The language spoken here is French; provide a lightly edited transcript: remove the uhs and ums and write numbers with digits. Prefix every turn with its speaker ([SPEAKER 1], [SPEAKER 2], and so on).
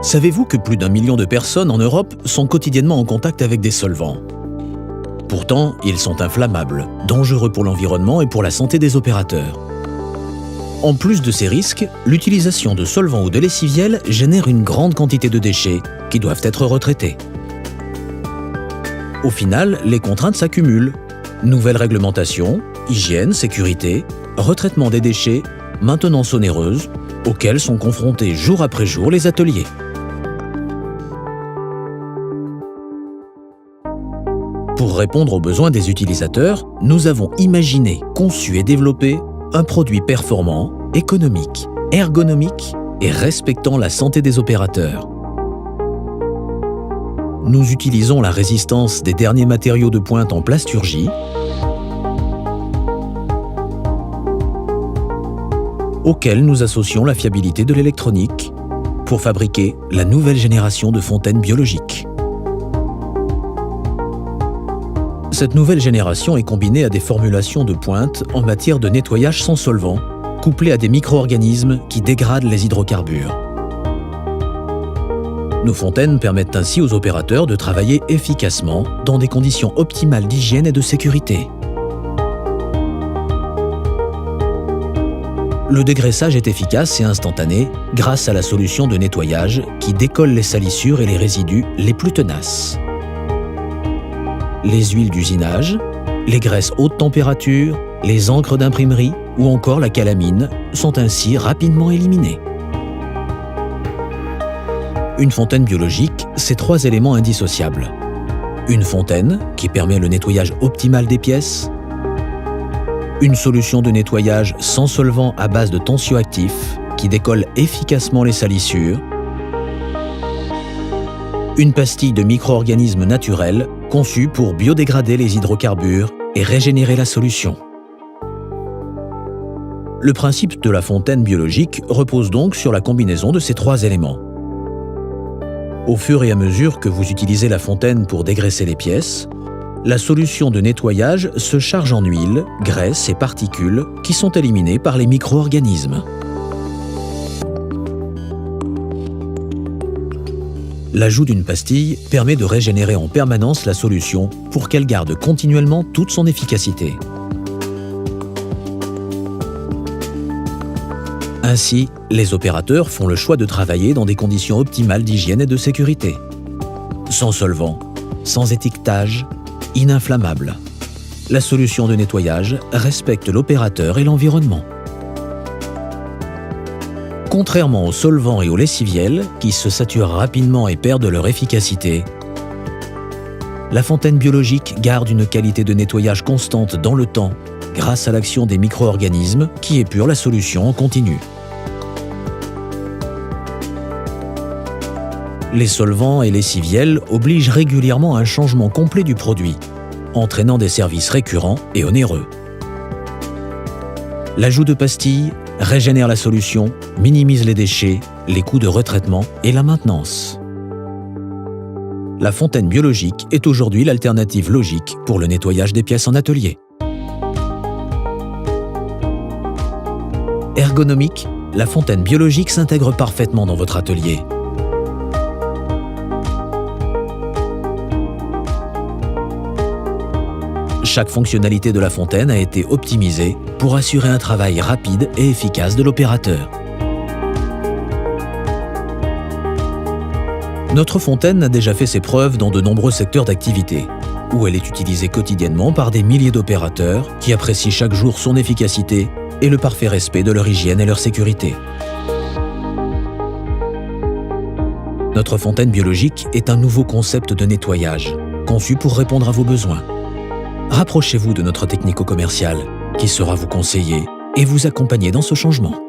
[SPEAKER 1] Savez-vous que plus d'1 million de personnes en Europe sont quotidiennement en contact avec des solvants? Pourtant, ils sont inflammables, dangereux pour l'environnement et pour la santé des opérateurs. En plus de ces risques, l'utilisation de solvants ou de lessiviels génère une grande quantité de déchets qui doivent être retraités. Au final, les contraintes s'accumulent. Nouvelles réglementations, hygiène, sécurité, retraitement des déchets, maintenance onéreuse, auxquelles sont confrontés jour après jour les ateliers. Pour répondre aux besoins des utilisateurs, nous avons imaginé, conçu et développé un produit performant, économique, ergonomique et respectant la santé des opérateurs. Nous utilisons la résistance des derniers matériaux de pointe en plasturgie, auxquels nous associons la fiabilité de l'électronique pour fabriquer la nouvelle génération de fontaines biologiques. Cette nouvelle génération est combinée à des formulations de pointe en matière de nettoyage sans solvant, couplées à des micro-organismes qui dégradent les hydrocarbures. Nos fontaines permettent ainsi aux opérateurs de travailler efficacement dans des conditions optimales d'hygiène et de sécurité. Le dégraissage est efficace et instantané grâce à la solution de nettoyage qui décolle les salissures et les résidus les plus tenaces. Les huiles d'usinage, les graisses haute température, les encres d'imprimerie ou encore la calamine sont ainsi rapidement éliminées. Une fontaine biologique, c'est 3 éléments indissociables. Une fontaine qui permet le nettoyage optimal des pièces, une solution de nettoyage sans solvant à base de tensioactifs qui décolle efficacement les salissures, une pastille de micro-organismes naturels conçue pour biodégrader les hydrocarbures et régénérer la solution. Le principe de la fontaine biologique repose donc sur la combinaison de ces 3 éléments. Au fur et à mesure que vous utilisez la fontaine pour dégraisser les pièces, la solution de nettoyage se charge en huile, graisse et particules qui sont éliminées par les micro-organismes. L'ajout d'une pastille permet de régénérer en permanence la solution pour qu'elle garde continuellement toute son efficacité. Ainsi, les opérateurs font le choix de travailler dans des conditions optimales d'hygiène et de sécurité. Sans solvant, sans étiquetage, ininflammable. La solution de nettoyage respecte l'opérateur et l'environnement. Contrairement aux solvants et aux lessiviels, qui se saturent rapidement et perdent leur efficacité, la fontaine biologique garde une qualité de nettoyage constante dans le temps grâce à l'action des micro-organismes qui épurent la solution en continu. Les solvants et lessiviels obligent régulièrement à un changement complet du produit, entraînant des services récurrents et onéreux. L'ajout de pastilles régénère la solution, minimise les déchets, les coûts de retraitement et la maintenance. La fontaine biologique est aujourd'hui l'alternative logique pour le nettoyage des pièces en atelier. Ergonomique, la fontaine biologique s'intègre parfaitement dans votre atelier. Chaque fonctionnalité de la fontaine a été optimisée pour assurer un travail rapide et efficace de l'opérateur. Notre fontaine a déjà fait ses preuves dans de nombreux secteurs d'activité, où elle est utilisée quotidiennement par des milliers d'opérateurs qui apprécient chaque jour son efficacité et le parfait respect de leur hygiène et leur sécurité. Notre fontaine biologique est un nouveau concept de nettoyage, conçu pour répondre à vos besoins. Rapprochez-vous de notre technico-commercial qui saura vous conseiller et vous accompagner dans ce changement.